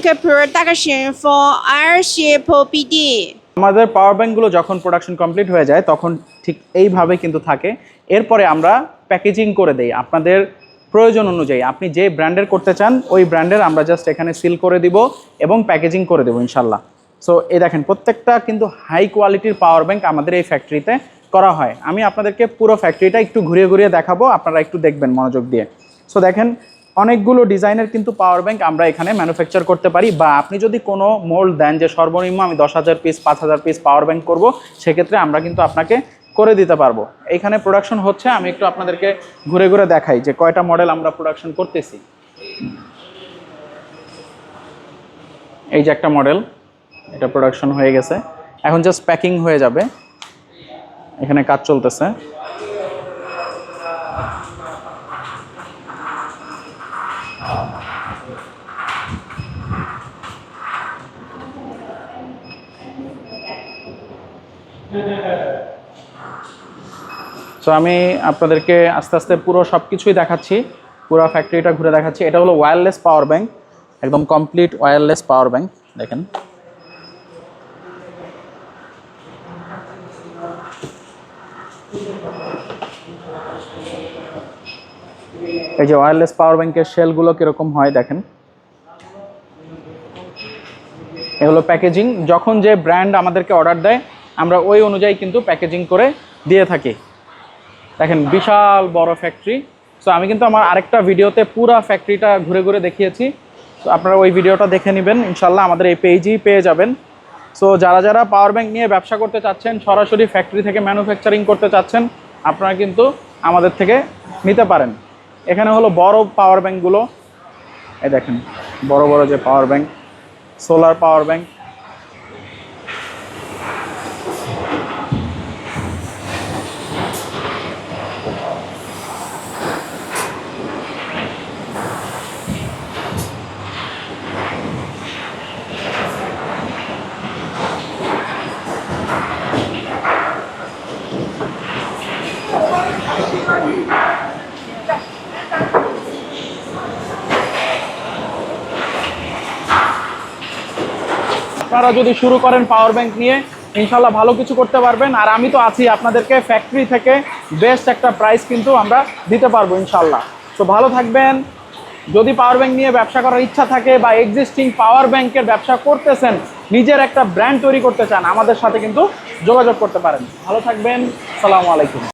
bank production for RCPD. আমাদের পাওয়ার ব্যাংকগুলো যখন প্রোডাকশন কমপ্লিট হয়ে যায় তখন ঠিক এইভাবে কিন্তু থাকে। এরপরে আমরা প্যাকেজিং করে দেই আপনাদের প্রয়োজন অনুযায়ী। আপনি যে ব্র্যান্ডের করতে চান ওই ব্র্যান্ডের আমরা জাস্ট এখানে সিল করে দিব এবং প্যাকেজিং করে দেবো ইনশাল্লাহ। সো এই দেখেন প্রত্যেকটা কিন্তু হাই কোয়ালিটির পাওয়ার ব্যাংক আমাদের এই ফ্যাক্টরিতে করা হয়। আমি আপনাদেরকে পুরো ফ্যাক্টরিটা একটু ঘুরিয়ে ঘুরিয়ে দেখাবো, আপনারা একটু দেখবেন মনোযোগ দিয়ে। সো দেখেন অনেকগুলো ডিজাইনের কিন্তু পাওয়ার ব্যাংক আমরা এখানে ম্যানুফ্যাকচার করতে পারি, বা আপনি যদি কোনো মোল্ড দেন যে সর্বনিম্ন আমি 10,000 পিস 5,000 পিস পাওয়ার ব্যাংক করবো, সেক্ষেত্রে আমরা কিন্তু আপনাকে করে দিতে পারবো। এইখানে প্রোডাকশন হচ্ছে, আমি একটু আপনাদেরকে ঘুরে ঘুরে দেখাই যে কয়টা মডেল আমরা প্রোডাকশন করতেছি। এই যে একটা মডেল, এটা প্রোডাকশন হয়ে গেছে, এখন জাস্ট প্যাকিং হয়ে যাবে, এখানে কাজ চলতেছে। সো আমি আপনাদেরকে আস্তে আস্তে পুরো সব কিছুই দেখাচ্ছি, পুরো ফ্যাক্টরিটা ঘুরে দেখাচ্ছি। এটা হলো ওয়্যারলেস পাওয়ার ব্যাংক, একদম কমপ্লিট ওয়্যারলেস পাওয়ার ব্যাংক। দেখেন এই যে ওয়্যারলেস পাওয়ার ব্যাংকের শেলগুলো কীরকম হয় দেখেন। এগুলো প্যাকেজিং, যখন যে ব্র্যান্ড আমাদেরকে অর্ডার দেয় আমরা ওই অনুযায়ী কিন্তু প্যাকেজিং করে দিয়ে থাকি। দেখেন বিশাল বড় ফ্যাক্টরি। সো আমি কিন্তু আমার আরেকটা ভিডিওতে পুরো ফ্যাক্টরিটা ঘুরে ঘুরে দেখিয়েছি, তো আপনারা ওই ভিডিওটা দেখে নেবেন ইনশাল্লাহ, আমাদের এই পেজেই পেয়ে যাবেন। সো যারা যারা পাওয়ার ব্যাংক নিয়ে ব্যবসা করতে চাচ্ছেন, সরাসরি ফ্যাক্টরি থেকে ম্যানুফ্যাকচারিং করতে চাচ্ছেন, আপনারা কিন্তু আমাদের থেকে নিতে পারেন। এখানে হলো বড় পাওয়ার ব্যাংকগুলো, এই দেখেন বড় বড় যে power bank, solar power bank. আপনারা যদি শুরু করেন পাওয়ার ব্যাংক নিয়ে, ইনশাল্লাহ ভালো কিছু করতে পারবেন। আর আমি তো আছি, আপনাদেরকে ফ্যাক্টরি থেকে বেস্ট একটা প্রাইস কিন্তু আমরা দিতে পারবো ইনশাল্লাহ। তো ভালো থাকবেন। যদি পাওয়ার ব্যাংক নিয়ে ব্যবসা করার ইচ্ছা থাকে বা এক্সিস্টিং পাওয়ার ব্যাংকের ব্যবসা করতেছেন, নিজের একটা ব্র্যান্ড তৈরি করতে চান, আমাদের সাথে কিন্তু যোগাযোগ করতে পারেন। ভালো থাকবেন, আসসালামু আলাইকুম।